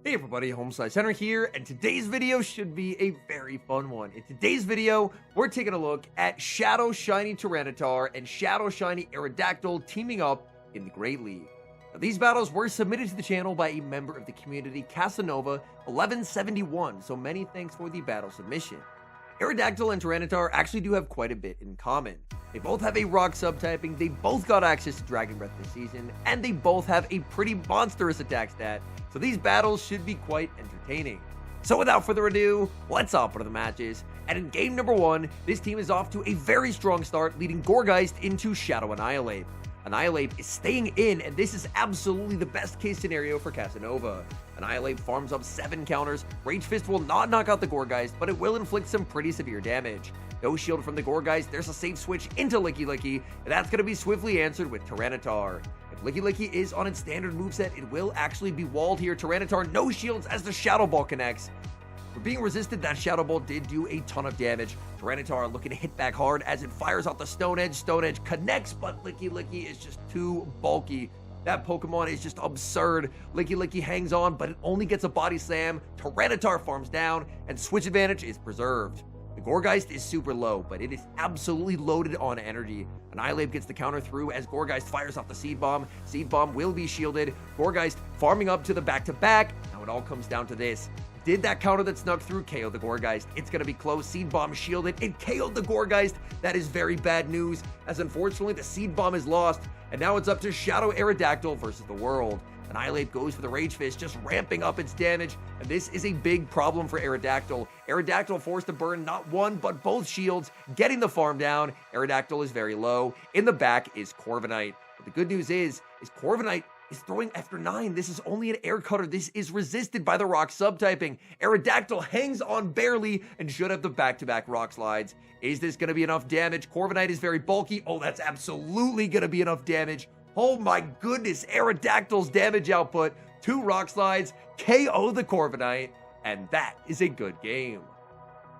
Hey everybody, HomeSliceHenry here, and today's video should be a very fun one. In today's video, we're taking a look at Shadow Shiny Tyranitar and Shadow Shiny Aerodactyl teaming up in the Great League. Now, these battles were submitted to the channel by a member of the community, Casanova 1171, so many thanks for the battle submission. Aerodactyl and Tyranitar actually do have quite a bit in common. They both have a rock subtyping, they both got access to Dragon Breath this season, and they both have a pretty monstrous attack stat, so these battles should be quite entertaining. So without further ado, let's hop into the matches. And in game number 1, this team is off to a very strong start, leading Gorgggeist into Shadow Annihilate. Annihilate is staying in, and this is absolutely the best case scenario for Casanova. Annihilate farms up 7 counters. Rage Fist will not knock out the Gorgggeist, but it will inflict some pretty severe damage. No shield from the Gorgggeist, there's a safe switch into Licky, and that's going to be swiftly answered with Tyranitar. If Licky is on its standard moveset, it will actually be walled here. Tyranitar, no shields as the Shadow Ball connects. For being resisted, that Shadow Ball did do a ton of damage. Tyranitar looking to hit back hard as it fires out the Stone Edge. Stone Edge connects, but Licky is just too bulky. That Pokemon is just absurd. Licky hangs on, but it only gets a body slam. Tyranitar farms down, and switch advantage is preserved. The Gorgggeist is super low, but it is absolutely loaded on energy. Annihilate gets the counter through as Gorgggeist fires off the Seed Bomb. Seed Bomb will be shielded. Gorgggeist farming up to the back-to-back. Now it all comes down to this. Did that counter that snuck through KO the Gorgggeist? It's going to be close. Seed Bomb shielded. It KO'd the Gorgggeist. That is very bad news, as unfortunately the Seed Bomb is lost, and now it's up to Shadow Aerodactyl versus the world. Annihilate goes for the Rage Fist, just ramping up its damage, and this is a big problem for Aerodactyl. Aerodactyl forced to burn not one, but both shields, getting the farm down. Aerodactyl is very low. In the back is Corviknight. But the good news is Corviknight is throwing after 9. This is only an air cutter. This is resisted by the rock subtyping. Aerodactyl hangs on barely and should have the back-to-back rock slides. Is this going to be enough damage? Corviknight is very bulky. Oh, that's absolutely going to be enough damage. Oh my goodness, Aerodactyl's damage output, 2 rock slides, KO the Corviknight, and that is a good game.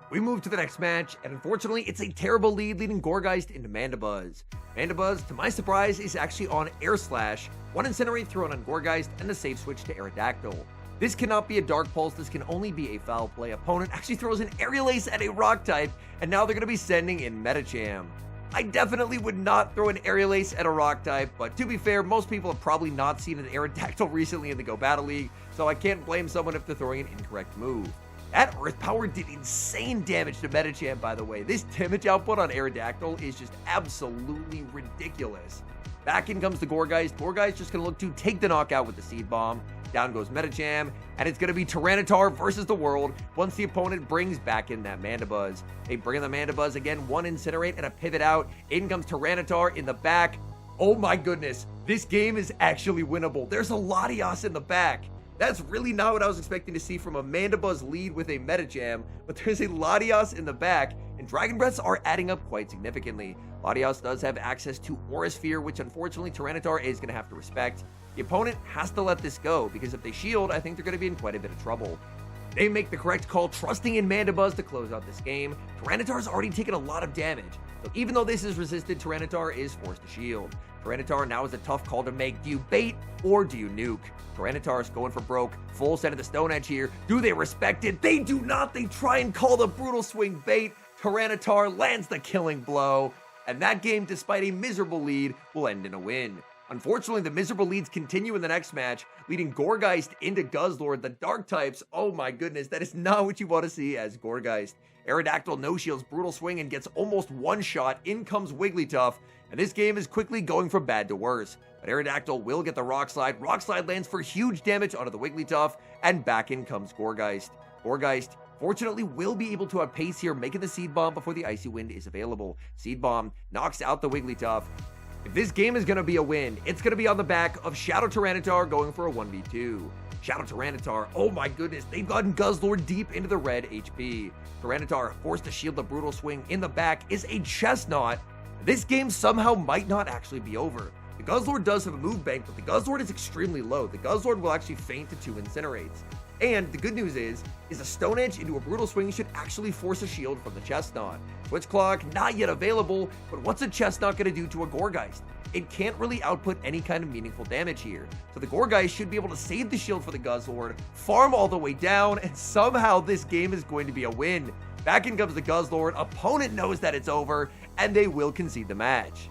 We move to the next match, and unfortunately, it's a terrible lead leading Gorgggeist into Mandibuzz. Mandibuzz, to my surprise, is actually on Air Slash, 1 Incinerate thrown on Gorgggeist, and a safe switch to Aerodactyl. This cannot be a Dark Pulse, this can only be a foul play. Opponent actually throws an Aerial Ace at a Rock type, and now they're going to be sending in Medicham. I definitely would not throw an Aerial Ace at a rock type, but to be fair, most people have probably not seen an Aerodactyl recently in the Go Battle League, so I can't blame someone if they're throwing an incorrect move. That Earth Power did insane damage to Medicham, by the way. This damage output on Aerodactyl is just absolutely ridiculous. Back in comes the Gorgggeist. Gorgggeist just going to look to take the knockout with the Seed Bomb. Down goes Medicham, and it's going to be Tyranitar versus the world once the opponent brings back in that Mandibuzz. They bring in the Mandibuzz again, 1 Incinerate and a pivot out. In comes Tyranitar in the back. Oh my goodness, this game is actually winnable. There's a Latias in the back. That's really not what I was expecting to see from a Mandibuzz lead with a Medicham, but there's a Latias in the back, and Dragon Breaths are adding up quite significantly. Latias does have access to Aura Sphere, which unfortunately Tyranitar is going to have to respect. The opponent has to let this go, because if they shield, I think they're going to be in quite a bit of trouble. They make the correct call, trusting in Mandibuzz to close out this game. Tyranitar's already taken a lot of damage, so even though this is resisted, Tyranitar is forced to shield. Tyranitar now is a tough call to make. Do you bait or do you nuke? Tyranitar's going for broke, full set of the Stone Edge here. Do they respect it? They do not. They try and call the Brutal Swing bait. Tyranitar lands the killing blow, and that game, despite a miserable lead, will end in a win. Unfortunately, the miserable leads continue in the next match, leading Gorgggeist into Guzzlord. The Dark types, oh my goodness, that is not what you want to see as Gorgggeist. Aerodactyl no shields, Brutal Swing, and gets almost one shot. In comes Wigglytuff, and this game is quickly going from bad to worse. But Aerodactyl will get the Rock Slide. Rock Slide lands for huge damage onto the Wigglytuff, and back in comes Gorgggeist. Gorgggeist, fortunately, will be able to outpace here, making the Seed Bomb before the Icy Wind is available. Seed Bomb knocks out the Wigglytuff. If this game is going to be a win, it's going to be on the back of Shadow Tyranitar going for a 1v2. Shadow Tyranitar, oh my goodness, they've gotten Guzzlord deep into the red HP. Tyranitar, forced to shield the Brutal Swing in the back, is a Chestnut. This game somehow might not actually be over. The Guzzlord does have a move bank, but the Guzzlord is extremely low. The Guzzlord will actually faint to 2 Incinerates. And the good news is a Stone Edge into a Brutal Swing should actually force a shield from the Chestnut. Switch Clock, not yet available, but what's a Chestnut going to do to a Gorgggeist? it can't really output any kind of meaningful damage here. So the Gorgggeist should be able to save the shield for the Guzzlord, farm all the way down, and somehow this game is going to be a win. Back in comes the Guzzlord, opponent knows that it's over, and they will concede the match.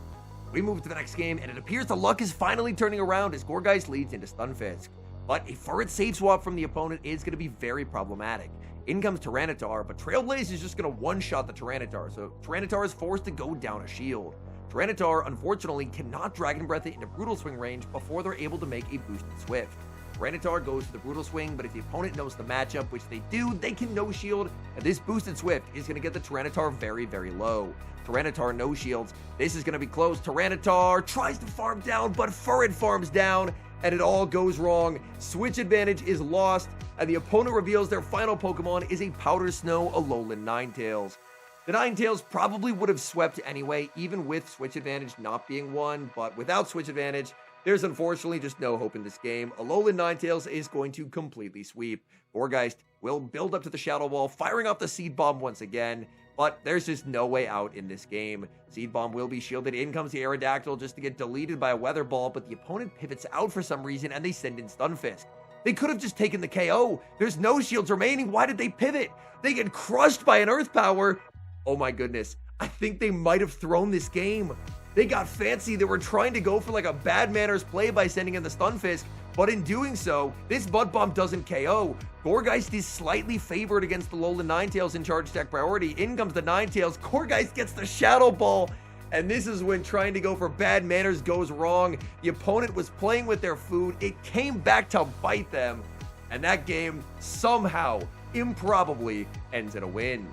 We move to the next game, and it appears the luck is finally turning around as Gorgggeist leads into Stunfisk. But a Furret safe swap from the opponent is going to be very problematic. In comes Tyranitar, but Trailblaze is just going to one-shot the Tyranitar, so Tyranitar is forced to go down a shield. Tyranitar, unfortunately, cannot Dragon Breath it into Brutal Swing range before they're able to make a boosted Swift. Tyranitar goes to the Brutal Swing, but if the opponent knows the matchup, which they do, they can no-shield, and this boosted Swift is going to get the Tyranitar very, very low. Tyranitar no-shields. This is going to be close. Tyranitar tries to farm down, but Furret farms down, and it all goes wrong. Switch advantage is lost, and the opponent reveals their final Pokemon is a Powder Snow Alolan Ninetales. The Ninetales probably would have swept anyway, even with Switch advantage not being won, but without Switch advantage, there's unfortunately just no hope in this game. Alolan Ninetales is going to completely sweep. Gorgggeist will build up to the Shadow Ball, firing off the Seed Bomb once again, but there's just no way out in this game. Seed Bomb will be shielded. In comes the Aerodactyl just to get deleted by a Weather Ball, but the opponent pivots out for some reason and they send in Stunfisk. They could have just taken the KO. There's no shields remaining. Why did they pivot? They get crushed by an Earth Power. Oh my goodness. I think they might have thrown this game. They got fancy. They were trying to go for like a bad manners play by sending in the Stunfisk, but in doing so, this Bud Bomb doesn't KO. Gorgggeist is slightly favored against the Alolan Ninetales in charge attack priority. In comes the Ninetales. Gorgggeist gets the Shadow Ball, and this is when trying to go for bad manners goes wrong. The opponent was playing with their food. It came back to bite them, and that game somehow, improbably, ends in a win.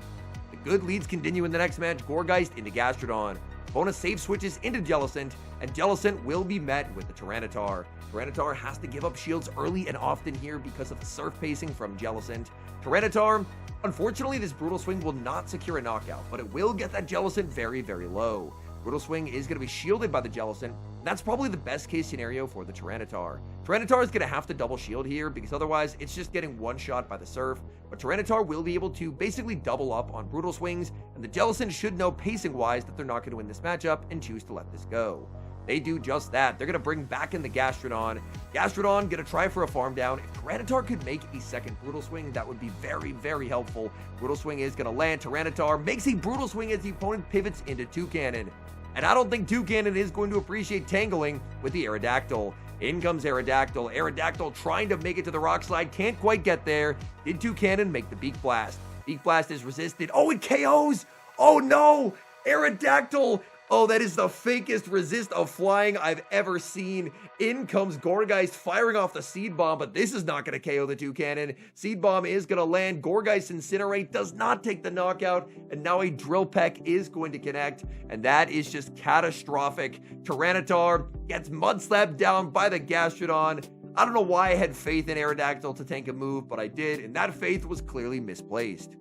The good leads continue in the next match. Gorgggeist into Gastrodon. Opponent safe switches into Jellicent, and Jellicent will be met with the Tyranitar. Tyranitar has to give up shields early and often here because of the surf pacing from Jellicent. Tyranitar, unfortunately, this Brutal Swing will not secure a knockout, but it will get that Jellicent very, very low. Brutal Swing is going to be shielded by the Jellicent, and that's probably the best case scenario for the Tyranitar. Tyranitar is going to have to double shield here because otherwise it's just getting one shot by the Surf, but Tyranitar will be able to basically double up on Brutal Swings, and the Jellicent should know pacing-wise that they're not going to win this matchup and choose to let this go. They do just that. They're going to bring back in the Gastrodon. Gastrodon going to try for a farm down. If Tyranitar could make a second Brutal Swing, that would be very, very helpful. Brutal Swing is going to land. Tyranitar makes a Brutal Swing as the opponent pivots into Toucannon. And I don't think Toucannon is going to appreciate tangling with the Aerodactyl. In comes Aerodactyl. Aerodactyl trying to make it to the Rock Slide. Can't quite get there. Did Toucannon make the Beak Blast? Beak Blast is resisted. Oh, it KOs! Oh no! Aerodactyl! Oh, that is the fakest resist of flying I've ever seen. In comes Gorgggeist firing off the Seed Bomb, but this is not going to KO the Toucannon. Seed Bomb is going to land. Gorgggeist Incinerate does not take the knockout, and now a Drill Peck is going to connect, and that is just catastrophic. Tyranitar gets mud-slapped down by the Gastrodon. I don't know why I had faith in Aerodactyl to tank a move, but I did, and that faith was clearly misplaced.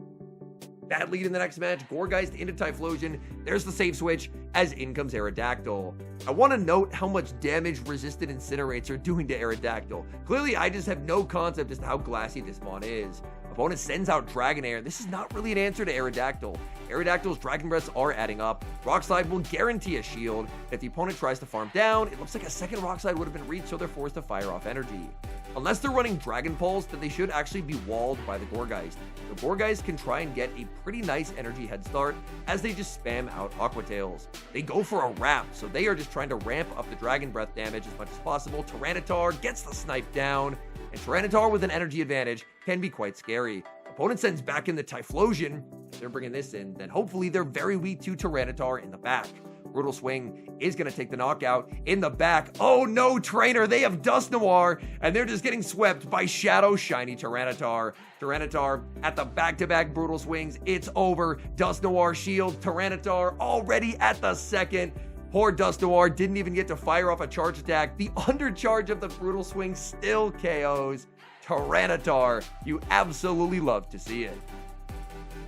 That lead in the next match, Gorgggeist into Typhlosion. There's the save switch as in comes Aerodactyl. I want to note how much damage resisted Incinerates are doing to Aerodactyl. Clearly, I just have no concept as to how glassy this mon is. Opponent sends out Dragonair. This is not really an answer to Aerodactyl. Aerodactyl's Dragon Breaths are adding up. Rock Slide will guarantee a shield. If the opponent tries to farm down, it looks like a second Rock Slide would have been reached, so they're forced to fire off energy. Unless they're running Dragon Pulse, then they should actually be walled by the Gorgggeist. The Gorgggeist can try and get a pretty nice energy head start as they just spam out Aqua Tails. They go for a wrap, so they are just trying to ramp up the Dragon Breath damage as much as possible. Tyranitar gets the snipe down, and Tyranitar with an energy advantage can be quite scary. Opponent sends back in the Typhlosion. If they're bringing this in, then hopefully they're very weak to Tyranitar in the back. Brutal Swing is going to take the knockout in the back. Oh no, Trainer, they have Dusknoir, and they're just getting swept by Shadow Shiny Tyranitar. Tyranitar at the back-to-back Brutal Swings. It's over. Dusknoir shield. Tyranitar already at the second. Poor Dusknoir didn't even get to fire off a charge attack. The undercharge of the Brutal Swing still KOs. Tyranitar, you absolutely love to see it.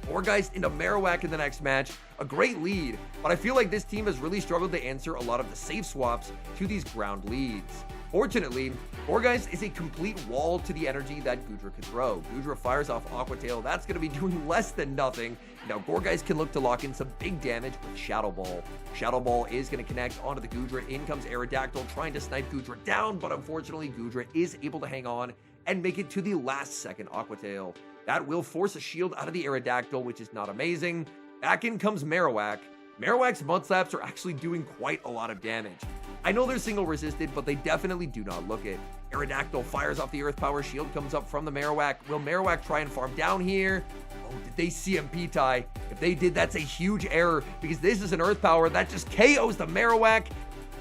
Gorgggeist into Marowak in the next match. A great lead, but I feel like this team has really struggled to answer a lot of the safe swaps to these ground leads. Unfortunately, Gorgggeist is a complete wall to the energy that Goodra could throw. Goodra fires off Aqua Tail. That's going to be doing less than nothing. Now, Gorgggeist can look to lock in some big damage with Shadow Ball. Shadow Ball is going to connect onto the Goodra. In comes Aerodactyl trying to snipe Goodra down, but unfortunately, Goodra is able to hang on and make it to the last second Aqua Tail. That will force a shield out of the Aerodactyl, which is not amazing. Back in comes Marowak. Marowak's Mud Slaps are actually doing quite a lot of damage. I know they're single resisted, but they definitely do not look it. Aerodactyl fires off the Earth Power, shield comes up from the Marowak. Will Marowak try and farm down here? Oh, did they CMP tie? If they did, that's a huge error because this is an Earth Power that just KOs the Marowak.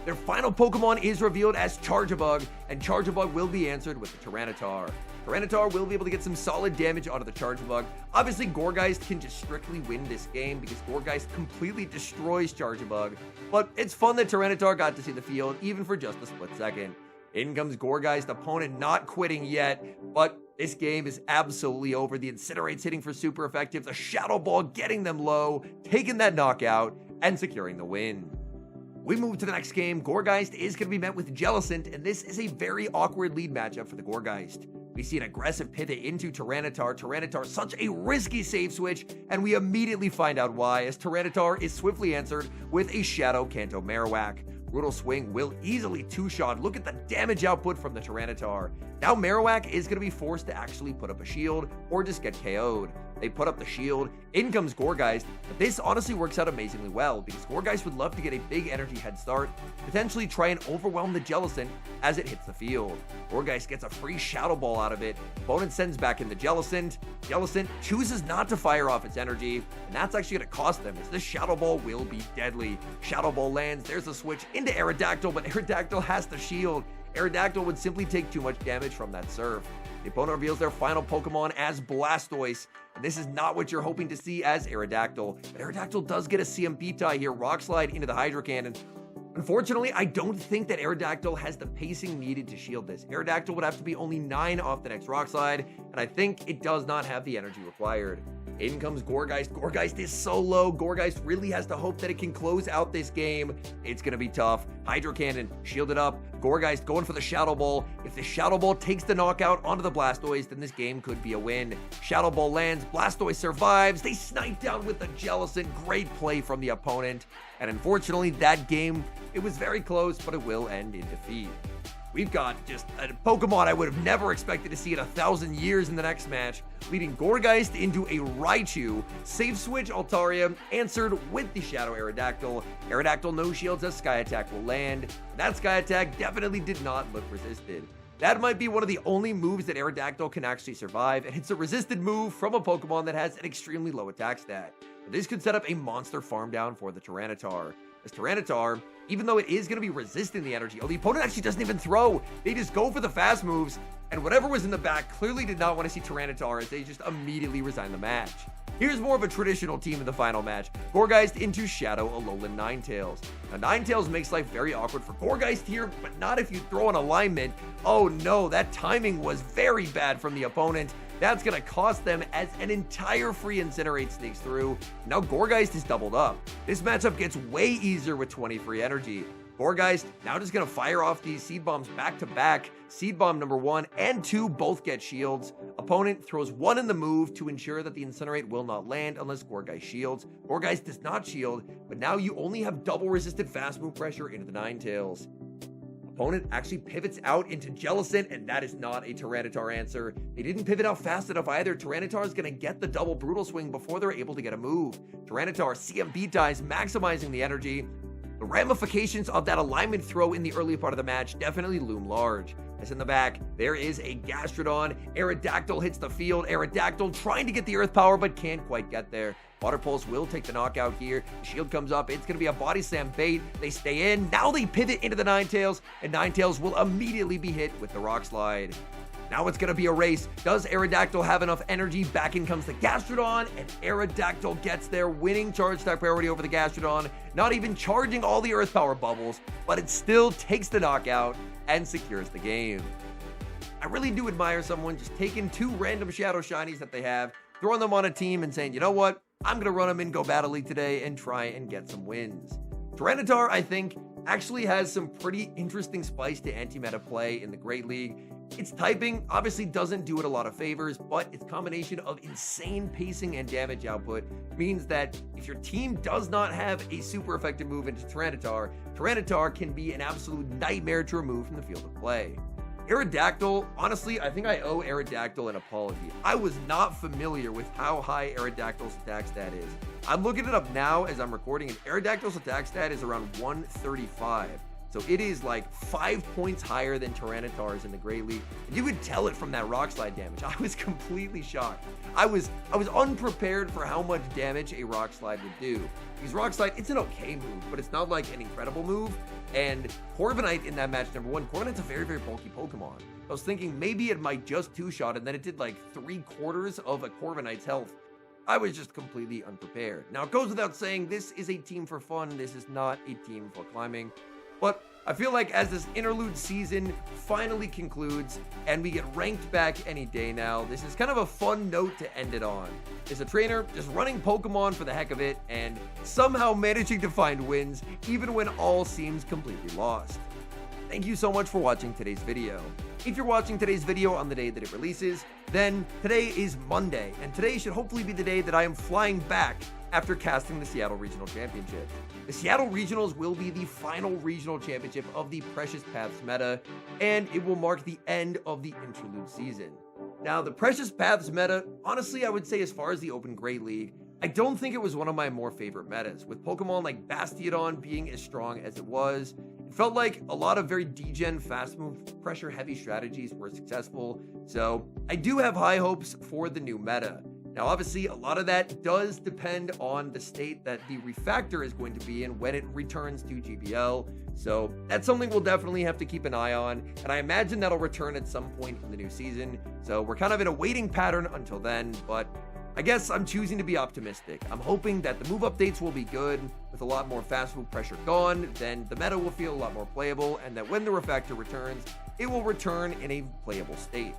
Their final Pokemon is revealed as Charjabug, and Charjabug will be answered with the Tyranitar. Tyranitar will be able to get some solid damage onto the Charjabug. Obviously, Gorgggeist can just strictly win this game because Gorgggeist completely destroys Charjabug. But it's fun that Tyranitar got to see the field, even for just a split second. In comes Gorgggeist, opponent not quitting yet, but this game is absolutely over. The Incinerate's hitting for super effective, the Shadow Ball getting them low, taking that knockout, and securing the win. We move to the next game. Gorgggeist is going to be met with Jellicent, and this is a very awkward lead matchup for the Gorgggeist. We see an aggressive pivot into Tyranitar. Tyranitar, such a risky save switch, and we immediately find out why, as Tyranitar is swiftly answered with a Shadow Kanto Marowak. Brutal Swing will easily two-shot. Look at the damage output from the Tyranitar. Now Marowak is going to be forced to actually put up a shield or just get KO'd. They put up the shield. In comes Gorgggeist. But this honestly works out amazingly well because Gorgggeist would love to get a big energy head start, potentially try and overwhelm the Jellicent as it hits the field. Gorgggeist gets a free Shadow Ball out of it. Opponent sends back in the Jellicent. Jellicent chooses not to fire off its energy, and that's actually going to cost them as this Shadow Ball will be deadly. Shadow Ball lands. There's a switch into Aerodactyl, but Aerodactyl has the shield. Aerodactyl would simply take too much damage from that serve. The opponent reveals their final Pokemon as Blastoise, and this is not what you're hoping to see as Aerodactyl. But Aerodactyl does get a CMP tie here, Rock Slide into the Hydro Cannon. Unfortunately, I don't think that Aerodactyl has the pacing needed to shield this. Aerodactyl would have to be only 9 off the next Rock Slide, and I think it does not have the energy required. In comes Gorgggeist. Gorgggeist is so low. Gorgggeist really has to hope that it can close out this game. It's going to be tough. Hydro Cannon shielded up. Gorgggeist going for the Shadow Ball. If the Shadow Ball takes the knockout onto the Blastoise, then this game could be a win. Shadow Ball lands. Blastoise survives. They snipe down with the Jellicent. Great play from the opponent. And unfortunately, that game, it was very close, but it will end in defeat. We've got just a Pokemon I would have never expected to see in 1,000 years in the next match, leading Gorgggeist into a Raichu. Save switch Altaria, answered with the Shadow Aerodactyl. Aerodactyl no shields as Sky Attack will land. That Sky Attack definitely did not look resisted. That might be one of the only moves that Aerodactyl can actually survive, and it's a resisted move from a Pokemon that has an extremely low attack stat. But this could set up a monster farm down for the Tyranitar. As Tyranitar, even though it is going to be resisting the energy, the opponent actually doesn't even throw. They just go for the fast moves, and whatever was in the back clearly did not want to see Tyranitar as they just immediately resign the match. Here's more of a traditional team in the final match. Gorgggeist into Shadow Alolan Ninetales. Now, Ninetales makes life very awkward for Gorgggeist here, but not if you throw an alignment. Oh no, that timing was very bad from the opponent. That's going to cost them as an entire free Incinerate sneaks through. Now Gorgggeist is doubled up. This matchup gets way easier with 20 free energy. Gorgggeist now just going to fire off these Seed Bombs back to back. Seed Bomb number 1 and 2 both get shields. Opponent throws 1 in the move to ensure that the Incinerate will not land unless Gorgggeist shields. Gorgggeist does not shield, but now you only have double resisted fast move pressure into the Ninetales. Opponent actually pivots out into Jellicent, and that is not a Tyranitar answer. They didn't pivot out fast enough either. Tyranitar is going to get the double Brutal Swing before they're able to get a move. Tyranitar CMP ties, maximizing the energy. The ramifications of that alignment throw in the early part of the match definitely loom large. As in the back, there is a Gastrodon. Aerodactyl hits the field. Aerodactyl trying to get the Earth Power, but can't quite get there. Water Pulse will take the knockout here. The shield comes up. It's going to be a Body Slam bait. They stay in. Now they pivot into the Ninetales, and Ninetales will immediately be hit with the Rock Slide. Now it's going to be a race. Does Aerodactyl have enough energy? Back in comes the Gastrodon, and Aerodactyl gets there, winning charge attack priority over the Gastrodon, not even charging all the Earth Power bubbles, but it still takes the knockout and secures the game. I really do admire someone just taking 2 random Shadow Shinies that they have, throwing them on a team and saying, you know what? I'm going to run them in Go Battle League today and try and get some wins. Tyranitar, I think, actually has some pretty interesting spice to anti-meta play in the Great League. Its typing obviously doesn't do it a lot of favors, but its combination of insane pacing and damage output means that if your team does not have a super effective move into Tyranitar, Tyranitar can be an absolute nightmare to remove from the field of play. Aerodactyl, honestly, I think I owe Aerodactyl an apology. I was not familiar with how high Aerodactyl's attack stat is. I'm looking it up now as I'm recording, and Aerodactyl's attack stat is around 135. So it is like 5 points higher than Tyranitar's in the Great League. And you could tell it from that Rock Slide damage. I was completely shocked. I was unprepared for how much damage a Rock Slide would do. Because Rock Slide, it's an okay move, but it's not like an incredible move. And Corviknight in that match, number one, Corviknight's a very, very bulky Pokemon. I was thinking maybe it might just two-shot, and then it did like 3/4 of a Corviknight's health. I was just completely unprepared. Now, it goes without saying, this is a team for fun. This is not a team for climbing. But I feel like as this interlude season finally concludes and we get ranked back any day now, this is kind of a fun note to end it on. As a trainer, just running Pokemon for the heck of it and somehow managing to find wins even when all seems completely lost. Thank you so much for watching today's video. If you're watching today's video on the day that it releases, then today is Monday, and today should hopefully be the day that I am flying back after casting the Seattle Regional Championship. The Seattle Regionals will be the final regional championship of the Precious Paths meta, and it will mark the end of the interlude season. Now, the Precious Paths meta, honestly, I would say as far as the Open Great League, I don't think it was one of my more favorite metas, with Pokemon like Bastiodon being as strong as it was. It felt like a lot of very degen, fast move, pressure heavy strategies were successful, so I do have high hopes for the new meta. Now, obviously, a lot of that does depend on the state that the refactor is going to be in when it returns to GBL. So that's something we'll definitely have to keep an eye on. And I imagine that'll return at some point in the new season. So we're kind of in a waiting pattern until then, but I guess I'm choosing to be optimistic. I'm hoping that the move updates will be good. With a lot more fast move pressure gone, then the meta will feel a lot more playable, and that when the refactor returns, it will return in a playable state.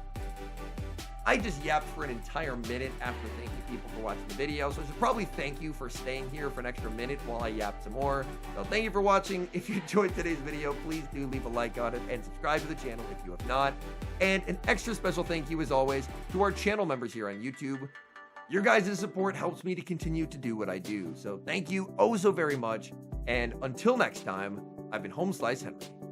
I just yapped for an entire minute after thanking people for watching the video, so I should probably thank you for staying here for an extra minute while I yap some more. So thank you for watching. If you enjoyed today's video, please do leave a like on it and subscribe to the channel if you have not. And an extra special thank you, as always, to our channel members here on YouTube. Your guys' support helps me to continue to do what I do, so thank you oh so very much. And until next time, I've been HomeSliceHenry.